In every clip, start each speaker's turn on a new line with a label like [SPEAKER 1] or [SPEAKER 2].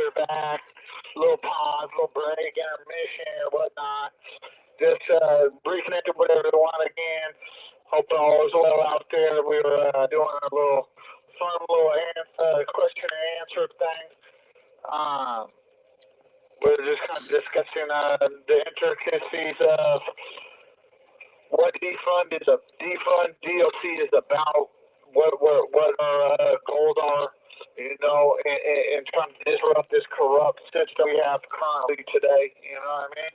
[SPEAKER 1] are back. Little pause, little break, intermission, or whatnot. Just reconnected with everyone again. Hope all is well out there. We were doing a little fun little question and answer thing. We're just kind of discussing the intricacies of what defund DOC is about, what our goals are, and trying to disrupt this corrupt system we have currently today. You know what I mean?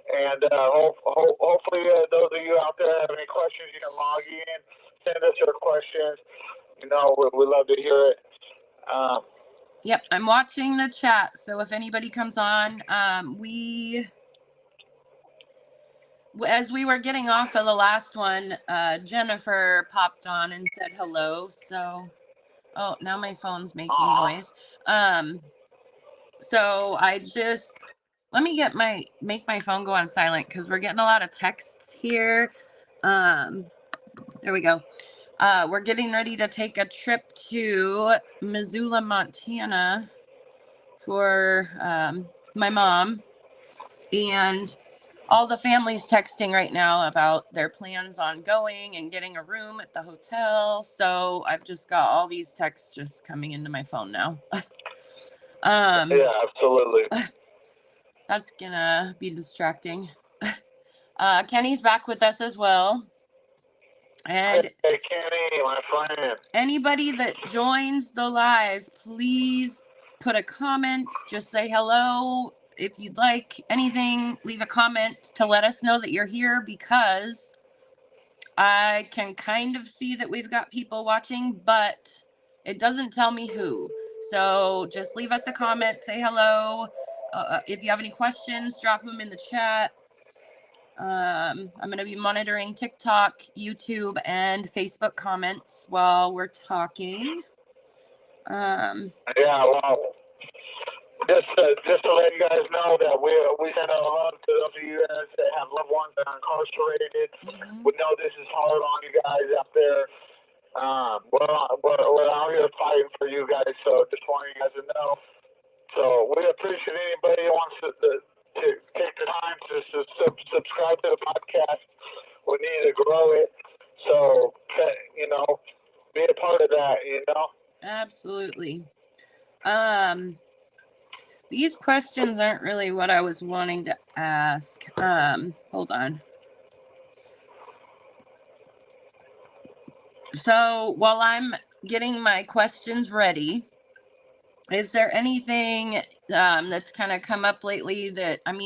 [SPEAKER 1] And hopefully, those of you out there have any questions, you can log in, send us your questions. We love to hear it.
[SPEAKER 2] Yep, I'm watching the chat. So if anybody comes on, as we were getting off of the last one, Jennifer popped on and said hello. So, oh, now my phone's making noise. So let me make my phone go on silent because we're getting a lot of texts here. There we go. We're getting ready to take a trip to Missoula, Montana for my mom, and all the family's texting right now about their plans on going and getting a room at the hotel. So I've just got all these texts just coming into my phone now.
[SPEAKER 1] Yeah, absolutely.
[SPEAKER 2] That's gonna be distracting. Kenny's back with us as well. And
[SPEAKER 1] hey, Kenny, my friend.
[SPEAKER 2] Anybody that joins the live, please put a comment. Just say hello. If you'd like anything, leave a comment to let us know that you're here, because I can kind of see that we've got people watching, but it doesn't tell me who. So just leave us a comment, say hello. If you have any questions, drop them in the chat. I'm going to be monitoring TikTok, YouTube, and Facebook comments while we're talking.
[SPEAKER 1] Yeah, well, just to let you guys know that we send a love to those of you guys that have loved ones that are incarcerated. Mm-hmm. We know this is hard on you guys out there. We're out here fighting for you guys, so just want you guys to know. So we appreciate anybody who wants to take the time to subscribe to the podcast. We need to grow it, so be a part of that.
[SPEAKER 2] Absolutely. These questions aren't really what I was wanting to ask. Hold on. So while I'm getting my questions ready, is there anything that's kind of come up lately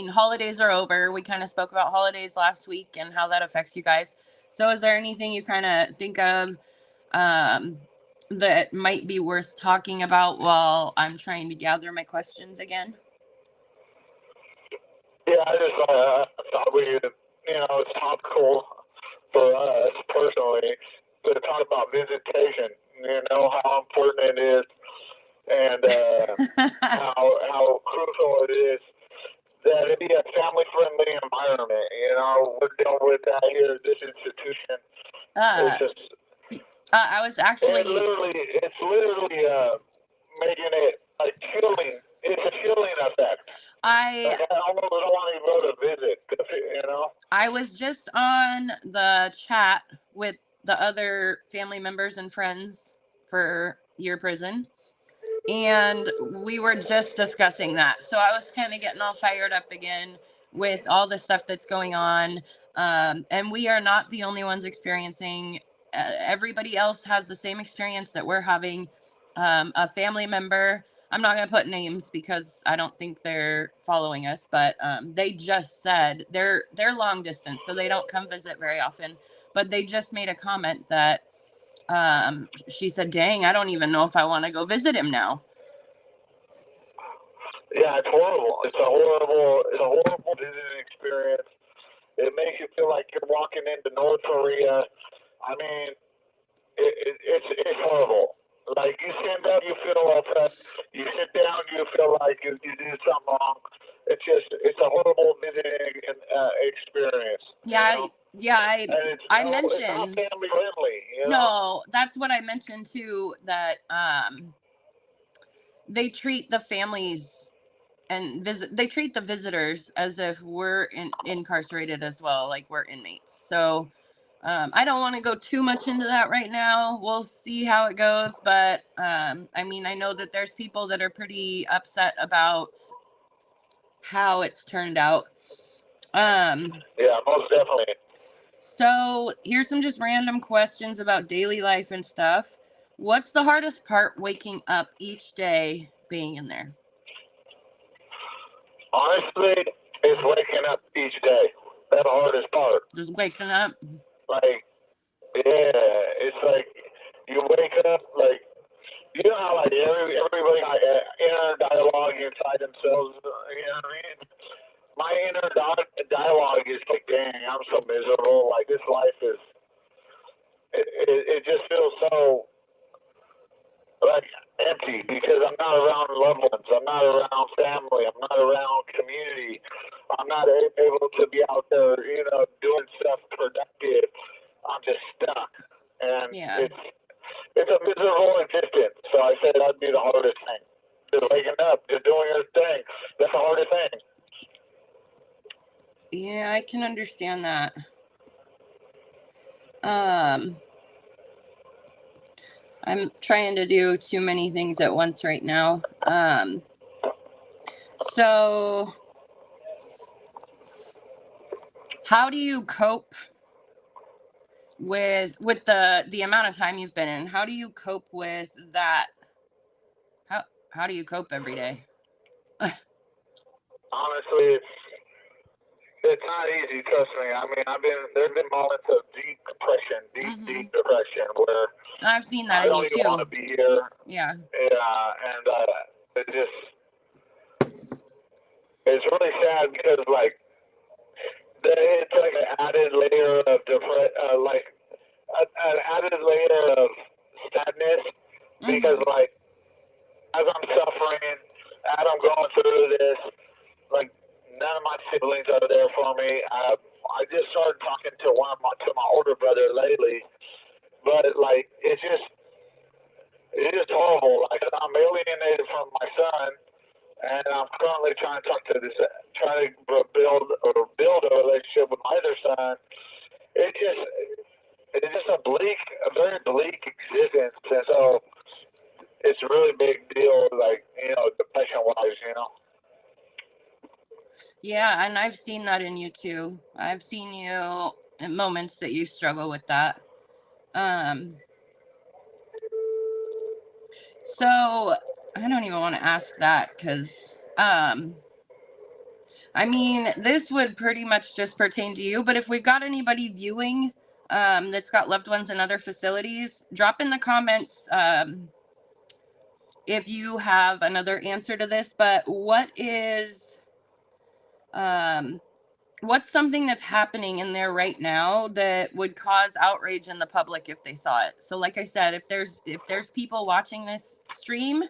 [SPEAKER 2] holidays are over. We kind of spoke about holidays last week and how that affects you guys. So is there anything you kind of think of that might be worth talking about while I'm trying to gather my questions again?
[SPEAKER 1] Yeah, I just thought it's topical for us personally to talk about visitation, how important it is, and how crucial it is that it be a family-friendly environment. We're dealing with that here at this institution. It's just...
[SPEAKER 2] I was actually...
[SPEAKER 1] It's literally making it like chilling. It's a chilling effect. I almost don't want to go to visit,
[SPEAKER 2] I was just on the chat with the other family members and friends for your prison, and we were just discussing that. So I was kind of getting all fired up again with all the stuff that's going on. And we are not the only ones experiencing. Everybody else has the same experience that we're having. A family member, I'm not going to put names because I don't think they're following us, but they just said they're long distance, so they don't come visit very often. But they just made a comment that she said, dang, I don't even know if I want to go visit him now.
[SPEAKER 1] Yeah, it's horrible. It's a horrible visiting experience. It makes you feel like you're walking into North Korea. I mean, it's horrible. Like, you stand up, you feel oppressed. You sit down, you feel like you did something wrong. It's a horrible visiting experience.
[SPEAKER 2] I mentioned.
[SPEAKER 1] It's not family friendly.
[SPEAKER 2] No, that's what I mentioned too. That they treat the families and they treat the visitors as if we're incarcerated as well, like we're inmates. So I don't want to go too much into that right now. We'll see how it goes. But I mean, I know that there's people that are pretty upset about how it's turned out.
[SPEAKER 1] Yeah, most definitely.
[SPEAKER 2] So here's some just random questions about daily life and stuff. What's the hardest part waking up each day being in there?
[SPEAKER 1] Honestly, it's waking up each day. That's the hardest part.
[SPEAKER 2] Just waking up?
[SPEAKER 1] Like, yeah, it's like you wake up, like, you know how, like, everybody got inner dialogue inside themselves, you know what I mean? My inner dialogue is like, dang, I'm so miserable. Like, this life is, it just feels so, like, empty because I'm not around loved ones. I'm not around family. I'm not around community. I'm not able to be out there, you know, doing stuff productive. I'm just stuck. And
[SPEAKER 2] Yeah.
[SPEAKER 1] it's a miserable existence. So I said that'd be the hardest thing. Just waking up, just doing your thing. That's the hardest thing.
[SPEAKER 2] Yeah, I can understand that. I'm trying to do too many things at once right now. So how do you cope with the amount of time you've been in? How do you cope with that? How do you cope every day?
[SPEAKER 1] Honestly, it's not easy, trust me. I mean, there's been moments of deep depression, deep depression where
[SPEAKER 2] I've seen that
[SPEAKER 1] I
[SPEAKER 2] in
[SPEAKER 1] don't
[SPEAKER 2] you
[SPEAKER 1] even
[SPEAKER 2] too.
[SPEAKER 1] want to be here.
[SPEAKER 2] Yeah.
[SPEAKER 1] Yeah, and it's really sad because, like, it's like an added layer of like an added layer of sadness because, like, as I'm suffering, as I'm going through this, like, none of my siblings are there for me. I just started talking to my older brother lately, but, like, it's just horrible. Like, I'm alienated from my son, and I'm currently trying to build a relationship with my other son. It's just a very bleak existence, and so it's a really big deal, like, you know, depression-wise, you know.
[SPEAKER 2] Yeah, and I've seen that in you too. I've seen you in moments that you struggle with that. So I don't even want to ask that because I mean, this would pretty much just pertain to you, but if we've got anybody viewing that's got loved ones in other facilities, drop in the comments if you have another answer to this. But what's something that's happening in there right now that would cause outrage in the public if they saw it? So like I said, if there's people watching this stream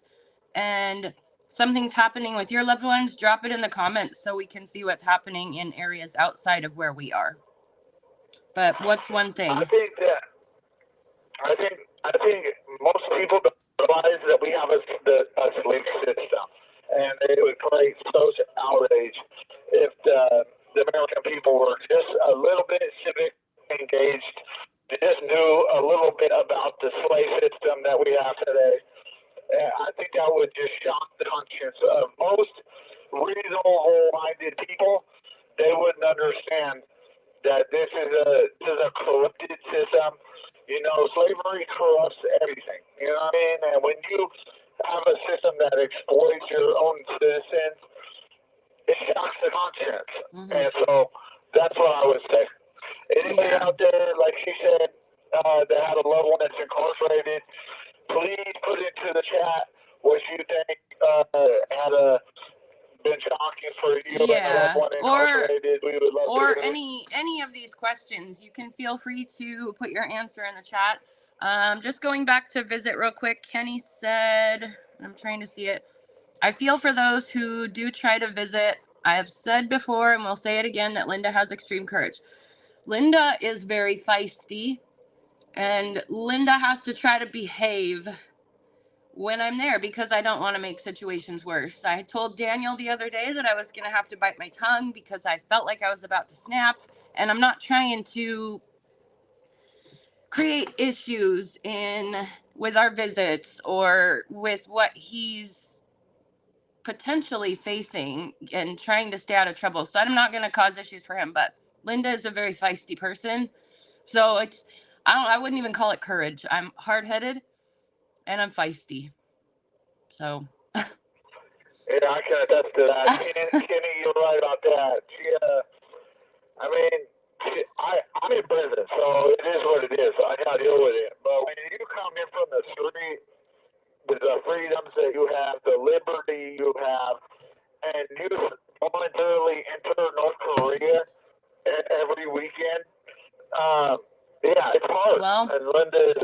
[SPEAKER 2] and something's happening with your loved ones, drop it in the comments so we can see what's happening in areas outside of where we are. But what's one thing?
[SPEAKER 1] I think most people don't realize that we have a slave system, and it would create social outrage if the American people were just a little bit civic engaged, just knew a little bit about the slave system that we have today. And I think that would just shock the conscience of most reasonable-minded people. They wouldn't understand that this is a corrupted system. You know, slavery corrupts everything. You know what I mean? And when you have a system that exploits your own citizens, it shocks the conscience. And so that's what I would say. Anybody out there, like she said, that had a loved one that's incarcerated, please put into the chat what you think had been shocking for you and a loved one incarcerated. We would love to hear
[SPEAKER 2] any of these questions. You can feel free to put your answer in the chat. Just going back to visit real quick, Kenny said, I'm trying to see it, I feel for those who do try to visit. I have said before, and we'll say it again, that Linda has extreme courage. Linda is very feisty, and Linda has to try to behave when I'm there, because I don't want to make situations worse. I told Daniel the other day that I was going to have to bite my tongue because I felt like I was about to snap, and I'm not trying to create issues with our visits or with what he's potentially facing and trying to stay out of trouble. So I'm not going to cause issues for him, but Linda is a very feisty person. So I wouldn't even call it courage. I'm hard-headed and I'm feisty. So
[SPEAKER 1] Yeah, I can attest to that. Kenny, you're right about that. I'm in prison, so it is what it is. I gotta deal with it. But when you come in from the street with the freedoms that you have, the liberty you have, and you voluntarily enter North Korea every weekend, yeah, it's hard.
[SPEAKER 2] Well,
[SPEAKER 1] and Linda's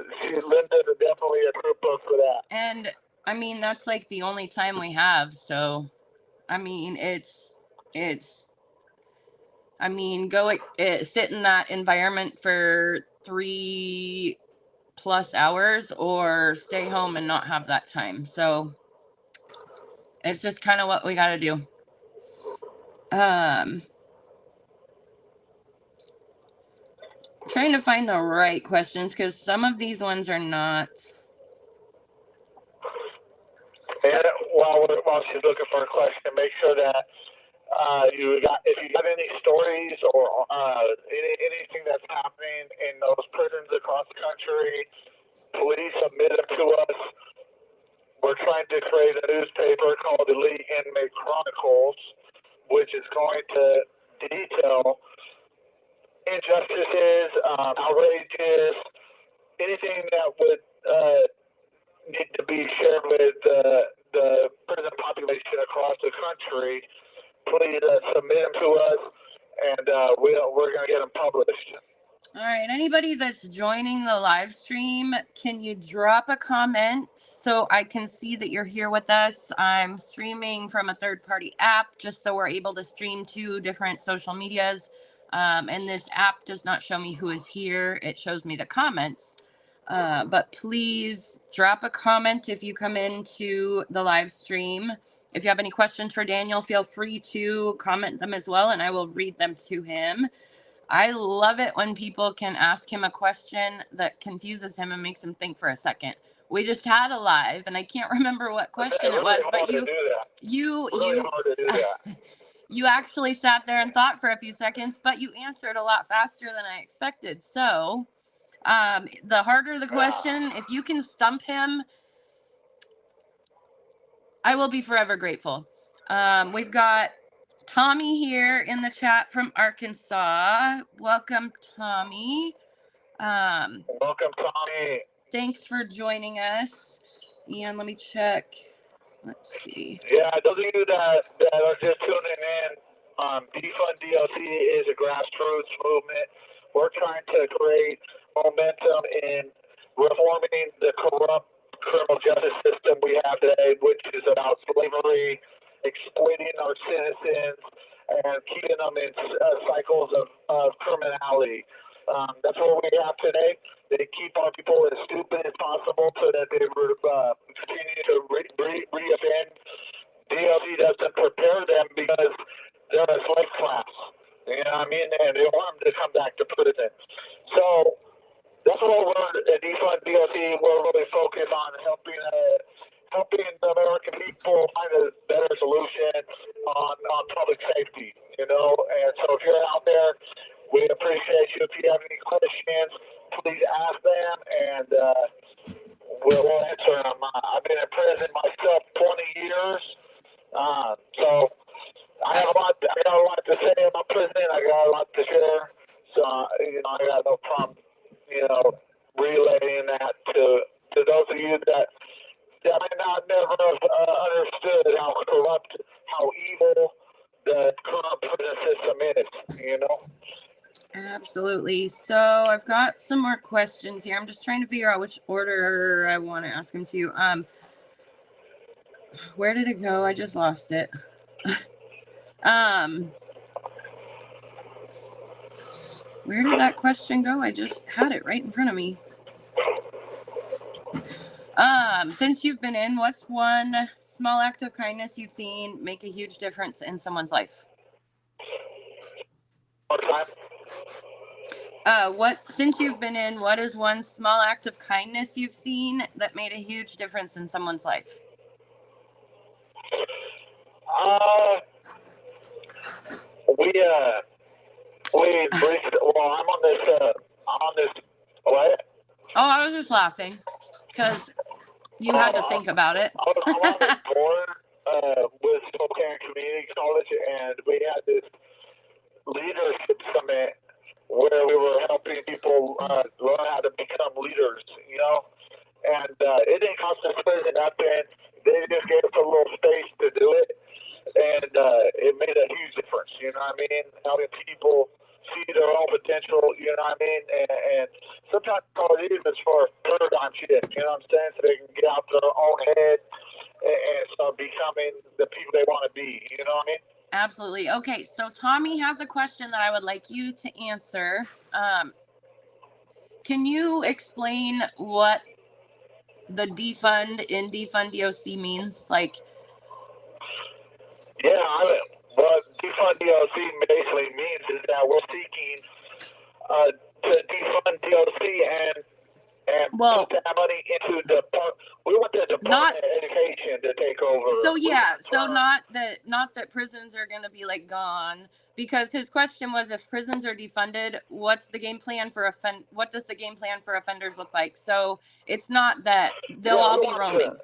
[SPEAKER 1] definitely a trooper for that.
[SPEAKER 2] And I mean, that's like the only time we have. So, I mean, go sit in that environment for 3+ hours or stay home and not have that time. So it's just kind of what we got to do. Trying to find the right questions because some of these ones are not.
[SPEAKER 1] And while she's looking for a question, make sure that if you got any stories or anything that's happening in those prisons across the country, please submit them to us. We're trying to create a newspaper called Elite Inmate Chronicles, which is going to detail injustices, outrages, anything that would need to be shared with the prison population across the country. Please submit them to us, and we're going to get them published.
[SPEAKER 2] All right, anybody that's joining the live stream, can you drop a comment so I can see that you're here with us? I'm streaming from a third-party app just so we're able to stream to different social medias. And this app does not show me who is here. It shows me the comments. But please drop a comment if you come into the live stream. If you have any questions for Daniel, feel free to comment them as well, and I will read them to him. I love it when people can ask him a question that confuses him and makes him think for a second. We just had a live, and I can't remember what question it was, but you actually sat there and thought for a few seconds, but you answered a lot faster than I expected. So the harder the question, if you can stump him, I will be forever grateful. We've got Tommy here in the chat from Arkansas. Welcome, Tommy.
[SPEAKER 1] Welcome, Tommy.
[SPEAKER 2] Thanks for joining us. And let me check. Let's see.
[SPEAKER 1] Yeah, those of you that are just tuning in, Defund DLC is a grassroots movement. We're trying to create momentum in reforming the corrupt criminal justice system we have today, which is about slavery, exploiting our citizens, and keeping them in cycles of criminality. That's what we have today. They keep our people as stupid as possible so that they continue to reoffend. DLC doesn't prepare them because they're a slave class. You know what I mean? And they want them to come back to prison. So that's what we're at Defund DLC. We're really focused on helping the American people find a better solution on public safety. You know, and so if you're out there, we appreciate you. If you have any questions, please ask them, and we'll answer them. I've been in prison myself 20 years, so I got a lot to say about prison. I got a lot to share, so I got no problem, relaying that to those of you that might not never have understood how corrupt, how evil the current prison system is.
[SPEAKER 2] Absolutely. So I've got some more questions here. I'm just trying to figure out which order I want to ask them to. Where did it go? I just lost it. Where did that question go? I just had it right in front of me. Since you've been in, what's one small act of kindness you've seen make a huge difference in someone's life?
[SPEAKER 1] More time.
[SPEAKER 2] Since you've been in, what is one small act of kindness you've seen that made a huge difference in someone's life?
[SPEAKER 1] We briefed. Well, I'm on this. What?
[SPEAKER 2] Oh, I was just laughing because you had to think about it.
[SPEAKER 1] I'm on this board with Spokane Community College, and we had this leadership summit where we were helping people learn how to become leaders, you know. And it didn't cost us really nothing. They just gave us a little space to do it, and it made a huge difference. You know what I mean? Having people see their own potential. You know what I mean? And sometimes all it is for a paradigm shift. You know what I'm saying? So they can get out their own head and start becoming the people they want to be. You know what I mean?
[SPEAKER 2] Absolutely. Okay, so Tommy has a question that I would like you to answer. Can you explain what the defund in defund DOC means? Like,
[SPEAKER 1] yeah, what defund DOC basically means is that we're seeking to defund DOC and put that money into the. We want the Department of Education to take over.
[SPEAKER 2] So yeah, so not that prisons are going to be like gone, because his question was, if prisons are defunded, what's the game plan for what does the game plan for offenders look like? So it's not that they'll all be roaming.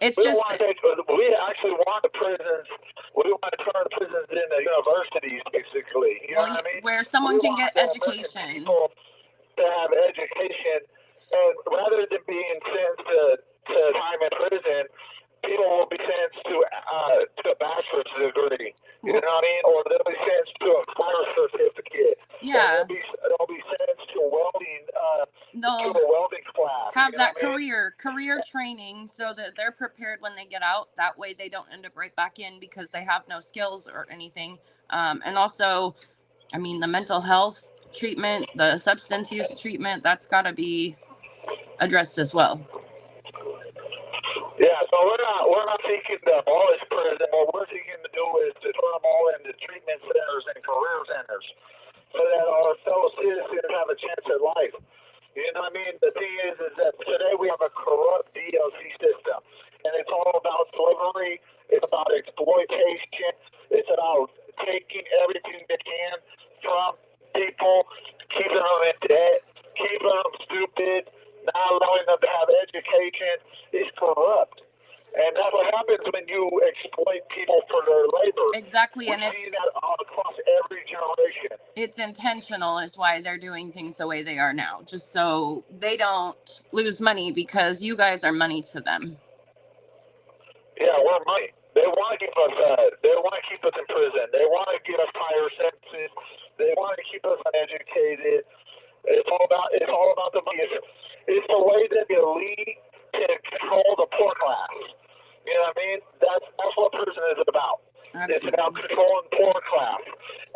[SPEAKER 1] It's just we actually want the prisons. We want to turn prisons into universities, basically. You know what I mean?
[SPEAKER 2] Where someone can get education.
[SPEAKER 1] People to have education, and rather than being sentenced to time in prison, people will be sentenced to a bachelor's degree. You know what I mean? Or they'll be sentenced to a fire certificate.
[SPEAKER 2] Yeah.
[SPEAKER 1] They'll be sentenced to welding. To a welding class.
[SPEAKER 2] Have that career training so that they're prepared when they get out. That way they don't end up right back in because they have no skills or anything. And also, I mean, the mental health treatment, the substance use treatment, that's got to be addressed as well.
[SPEAKER 1] Yeah, so we're not seeking to abolish prison. What we're seeking to do is to turn them all into treatment centers and career centers so that our fellow citizens have a chance at life. You know what I mean? The thing is that today we have a corrupt DOC system, and it's all about slavery. It's about exploitation. It's about taking everything they can from people, keeping them in debt, keeping them stupid, not allowing them to have education. It's corrupt. And that's what happens when you exploit people for their labor.
[SPEAKER 2] Exactly,
[SPEAKER 1] and see that across every generation. It's
[SPEAKER 2] intentional, is why they're doing things the way they are now, just so they don't lose money, because you guys are money to them.
[SPEAKER 1] Yeah, we're money. They want to keep us. They want to keep us in prison. They want to give us higher sentences. They want to keep us uneducated. It's all about the money. It's the way that the elite can control the poor class. You know what I mean? That's what prison is about. Absolutely. It's about controlling the poor class.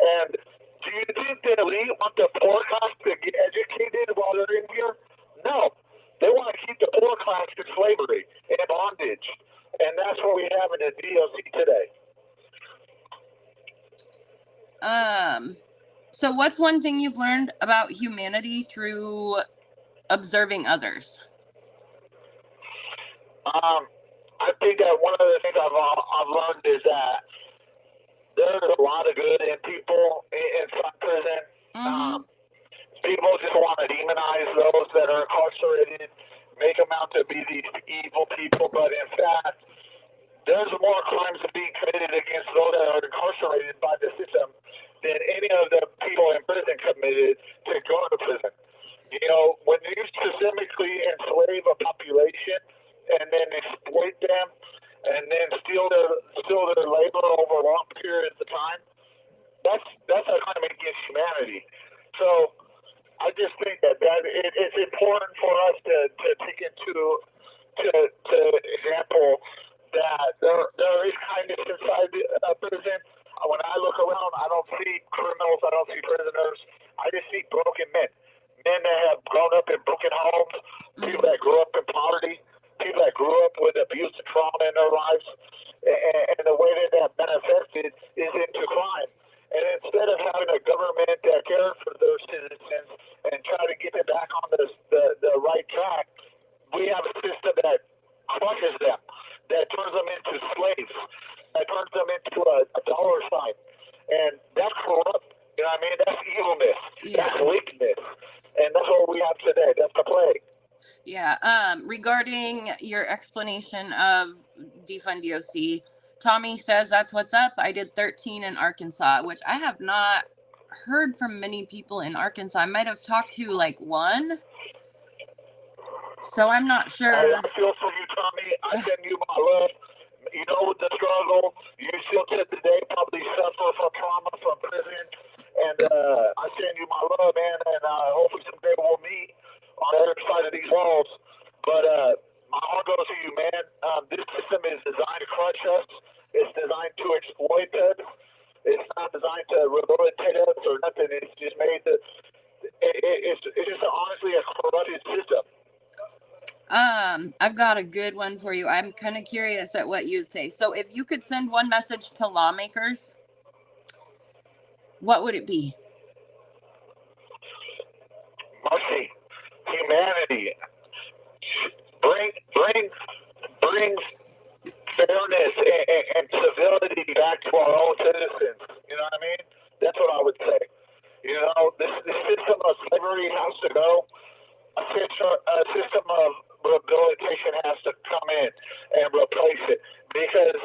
[SPEAKER 1] And do you think the elite want the poor class to get educated while they're in here? No. They want to keep the poor class in slavery and bondage. And that's what we have in the DOC today.
[SPEAKER 2] So what's one thing you've learned about humanity through observing others?
[SPEAKER 1] I think that one of the things I've learned is that there's a lot of good in people inside prison. Mm-hmm. People just want to demonize those that are incarcerated, make them out to be these evil people, but in fact, there's more crimes being committed against those that are incarcerated by the system than any of the people in prison committed to go to prison. You know, when you systemically enslave a population and then exploit them and then steal their labor over long periods of time, that's a crime against humanity. So I just think that it's important for us to take into example that there is kindness inside prison. When I look around, I don't see criminals, I don't see prisoners. I just see broken men that have grown up in broken homes, people that grew up in poverty. in their lives, and the way that manifested is into crime. And instead of having a government that cares for their citizens and try to get them back on the right track, we have a system that crushes them, that turns them into slaves, that turns them into a dollar sign. And that's corrupt. You know what I mean? That's evilness.
[SPEAKER 2] Yeah.
[SPEAKER 1] That's weakness. And that's what we have today. That's the plague.
[SPEAKER 2] Yeah. Regarding your explanation of defund DOC, Tommy says that's what's up. I did 13 in Arkansas, which I have not heard from many people in Arkansas. I might have talked to like one. So I'm not sure.
[SPEAKER 1] I feel for you, Tommy. I send you my love. You know the struggle. You still to today probably suffer from trauma from prison. And I send you my love, man. And hopefully someday we'll meet on the other side of these walls. But my heart goes to you, man. This system is designed to crush us. It's designed to exploit us. It's not designed to rehabilitate us or nothing. It's just made to. It's just honestly a corrupted system.
[SPEAKER 2] I've got a good one for you. I'm kind of curious at what you'd say. So if you could send one message to lawmakers, what would it be?
[SPEAKER 1] Mercy, humanity, bring fairness and civility back to our own citizens. You know what I mean? That's what I would say. You know, this system of slavery has to go. A system of rehabilitation has to come in and replace it, because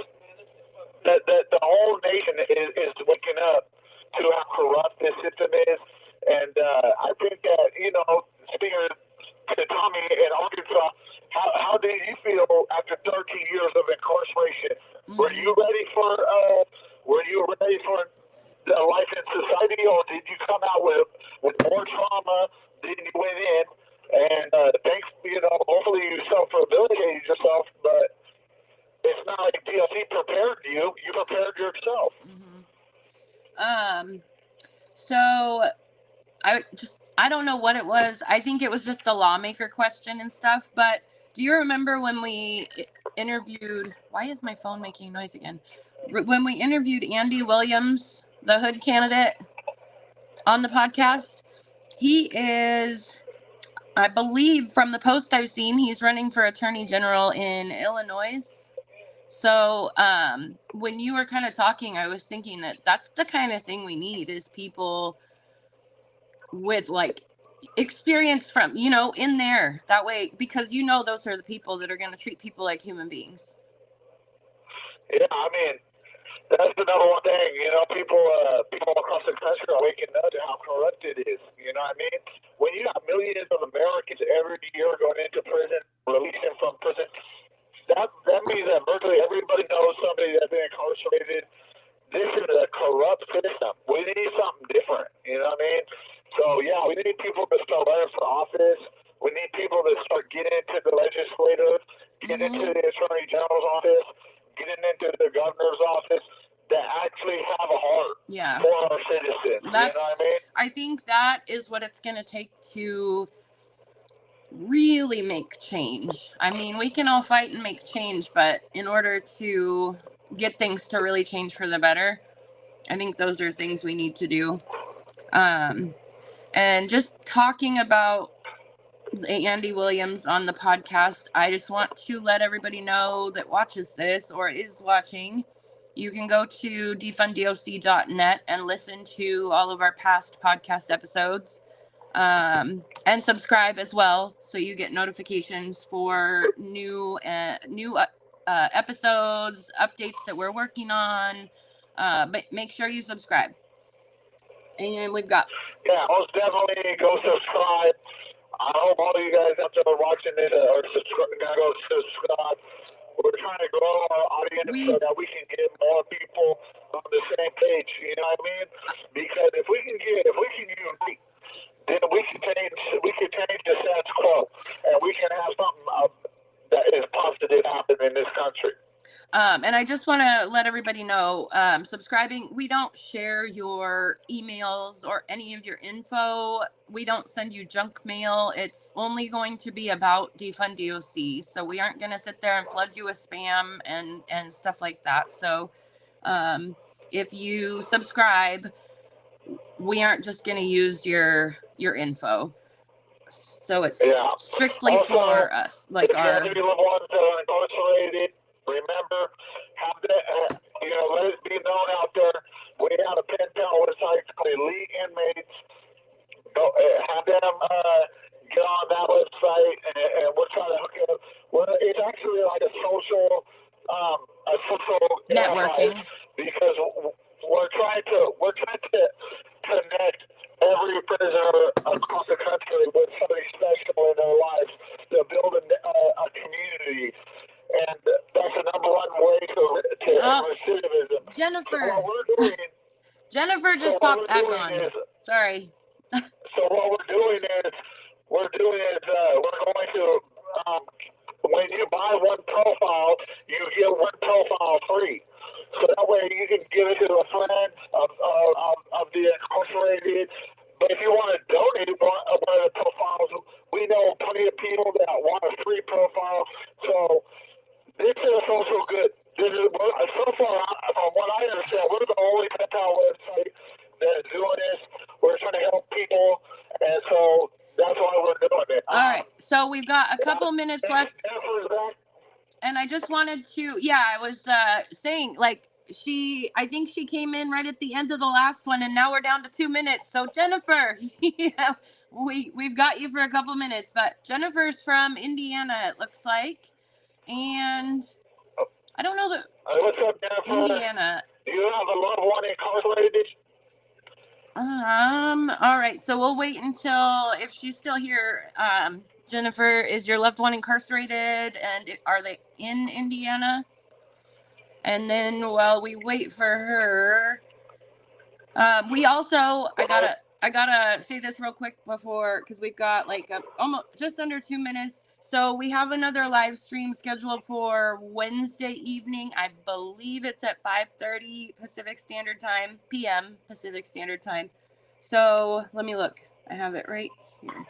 [SPEAKER 1] the whole nation is waking up to how corrupt this system is. And I think that, you know, speaking to Tommy in Arkansas, how did you feel after 13 years of incarceration? Mm-hmm. Were you ready for the life in society, or did you come out with more trauma than you went in? And thanks, you know, hopefully you self-rehabilitated yourself, but it's not like DLC prepared you. You prepared yourself.
[SPEAKER 2] Mm-hmm. So I don't know what it was. I think it was just the lawmaker question and stuff, but do you remember when we interviewed, why is my phone making noise again? When we interviewed Andy Williams, the Hood candidate, on the podcast, he is, I believe from the post I've seen, he's running for attorney general in Illinois. So when you were kind of talking, I was thinking that that's the kind of thing we need, is people with like experience from, you know, in there, that way, because you know those are the people that are going to treat people like human beings.
[SPEAKER 1] Yeah, I mean, that's the number one thing. You know, people across the country are waking up to how corrupt it is. You know what I mean? When you have millions of Americans every year going into prison, releasing from prison, that means that virtually everybody knows somebody that's been incarcerated. This is a corrupt system. We need something different. You know what I mean? So yeah, we need people to start running for office. We need people to start getting into the legislature, getting into the attorney general's office, getting into the governor's office, that actually have a heart for our citizens. You know what I mean?
[SPEAKER 2] I think that is what it's going to take to really make change. I mean, we can all fight and make change, but in order to get things to really change for the better, I think those are things we need to do. And just talking about Andy Williams on the podcast, I just want to let everybody know that watches this or is watching, you can go to defunddoc.net and listen to all of our past podcast episodes, and subscribe as well, so you get notifications for new episodes, updates that we're working on. But make sure you subscribe. And we've got...
[SPEAKER 1] Yeah, most definitely go subscribe. I hope all you guys out there watching this are gonna go subscribe. We're trying to grow our audience so that we can get more people on the same page. You know what I mean? Because if we can unite, then we can change the status quo, and we can have something that is positive happen in this country.
[SPEAKER 2] And I just want to let everybody know, subscribing, we don't share your emails or any of your info. We don't send you junk mail. It's only going to be about Defund DOC. So we aren't going to sit there and flood you with spam and stuff like that. So if you subscribe, we aren't just going to use your info. So it's strictly
[SPEAKER 1] also,
[SPEAKER 2] for us, like
[SPEAKER 1] if you have any loved ones that are incarcerated, remember, have that, let it be known out there. We have a pen pal website called Elite Inmates. Go, have them get on that website, and we're trying to hook you up. It's actually like a social
[SPEAKER 2] networking,
[SPEAKER 1] because we're trying to connect every prisoner across the country with somebody special in their lives to build a community, and that's the number one way to recidivism.
[SPEAKER 2] Jennifer,
[SPEAKER 1] so what we're doing,
[SPEAKER 2] Jennifer just popped back on. Sorry.
[SPEAKER 1] So what we're doing is we're going to when you buy one profile, you get one profile free. So that way you can give it to a friend of the incarcerated. But if you want to donate one of the profiles, we know plenty of people that want a free profile. So this is a social good. This is, so far, from what I understand, we're the only PayPal website that is doing this. We're trying to help people, and so that's why we're doing it.
[SPEAKER 2] All right, so we've got a couple minutes left. And I just wanted to, I was saying, like, I think she came in right at the end of the last one, and now we're down to 2 minutes. So Jennifer, we've got you for a couple minutes, but Jennifer's from Indiana, it looks like, and I don't know
[SPEAKER 1] what's up, Jennifer?
[SPEAKER 2] Indiana.
[SPEAKER 1] Do you have a loved one incarcerated?
[SPEAKER 2] All right, so we'll wait until, if she's still here. Jennifer, is your loved one incarcerated, and are they in Indiana? And then while we wait for her, we also, I gotta say this real quick before, because we've got like almost just under 2 minutes. So we have another live stream scheduled for Wednesday evening. I believe it's at 5:30 Pacific Standard Time, PM Pacific Standard Time. So let me look. I have it right here.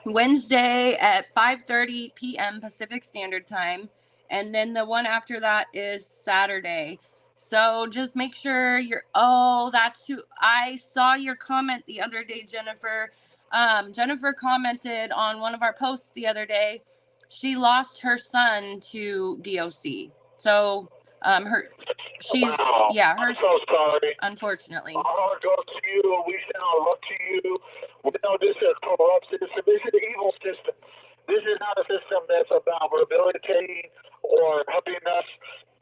[SPEAKER 2] Wednesday at 5:30 p.m. Pacific Standard Time. And then the one after that is Saturday. So just make sure that's who I saw your comment the other day, Jennifer. Jennifer commented on one of our posts the other day. She lost her son to DOC. So she's
[SPEAKER 1] wow. I'm so sorry.
[SPEAKER 2] Unfortunately.
[SPEAKER 1] Our heart goes to you. We send our love to you. We know this is a corrupt system. This is an evil system. This is not a system that's about rehabilitating or helping us.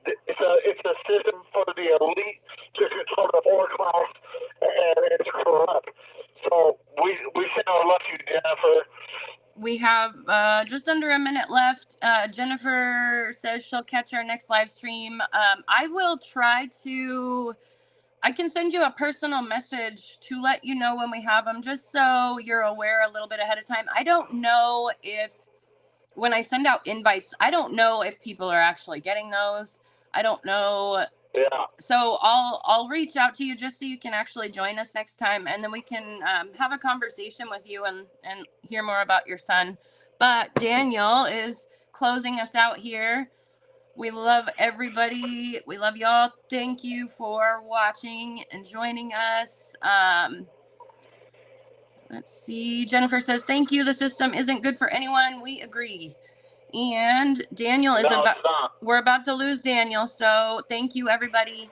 [SPEAKER 1] It's a system for the elite to control the poor class, and it's corrupt. So we send our love to you, Jennifer.
[SPEAKER 2] We have just under a minute left. Jennifer says she'll catch our next live stream. I will try to. I can send you a personal message to let you know when we have them, just so you're aware a little bit ahead of time. I don't know if, when I send out invites, I don't know if people are actually getting those. I don't know.
[SPEAKER 1] Yeah.
[SPEAKER 2] So I'll reach out to you just so you can actually join us next time, and then we can have a conversation with you and hear more about your son. But Daniel is closing us out here. We love everybody. We love y'all. Thank you for watching and joining us. Let's see. Jennifer says, thank you. The system isn't good for anyone. We agree. And Daniel is we're about to lose Daniel. So thank you, everybody.